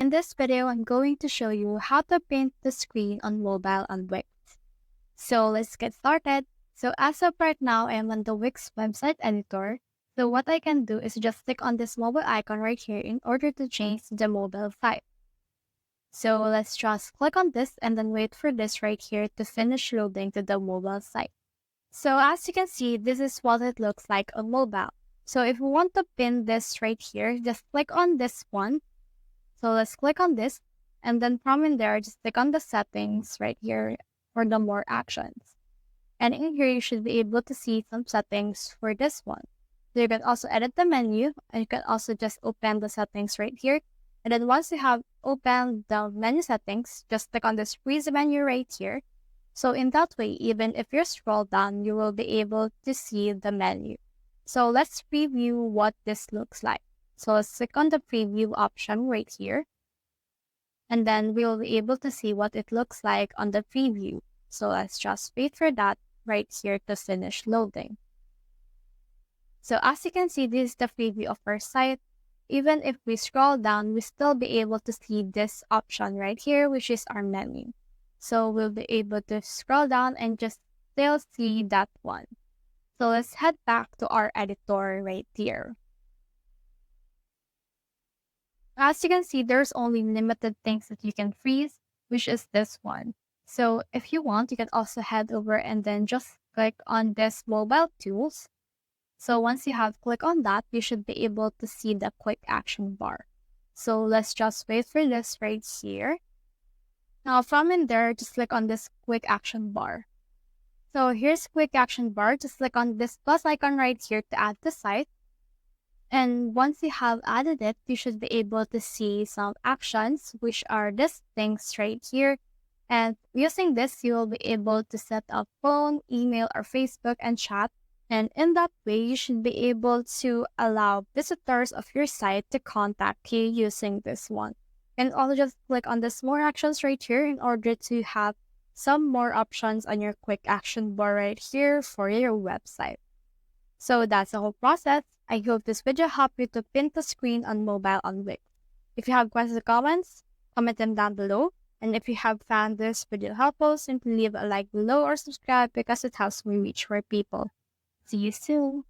In this video, I'm going to show you how to paint the screen on mobile on Wix. So let's get started. So as of right now, I am on the Wix website editor. So what I can do is just click on this mobile icon right here in order to change the mobile site. So let's just click on this and then wait for this right here to finish loading to the mobile site. So as you can see, this is what it looks like on mobile. So if we want to pin this right here, just click on this one. So let's click on this, and then from in there, just click on the settings right here for the more actions. And in here, you should be able to see some settings for this one. So you can also edit the menu, and you can also just open the settings right here. And then once you have opened the menu settings, just click on this freeze menu right here. So in that way, even if you scroll down, you will be able to see the menu. So let's preview what this looks like. So let's click on the preview option right here. And then we'll be able to see what it looks like on the preview. So let's just wait for that right here to finish loading. So as you can see, this is the preview of our site. Even if we scroll down, we still be able to see this option right here, which is our menu. So we'll be able to scroll down and just still see that one. So let's head back to our editor right here. As you can see, there's only limited things that you can freeze, which is this one. So if you want, you can also head over and then just click on this mobile tools. So once you have clicked on that, you should be able to see the quick action bar. So let's just wait for this right here. Now from in there, just click on this quick action bar. So here's quick action bar. Just click on this plus icon right here to add the site. And once you have added it, you should be able to see some actions, which are these things right here. And using this, you will be able to set up phone, email, or Facebook and chat. And in that way, you should be able to allow visitors of your site to contact you using this one. And also just click on this more actions right here in order to have some more options on your quick action bar right here for your website. So that's the whole process. I hope this video helped you to pin the screen on mobile on Wix. If you have questions or comments, comment them down below. And if you have found this video helpful, simply leave a like below or subscribe because it helps me reach more people. See you soon.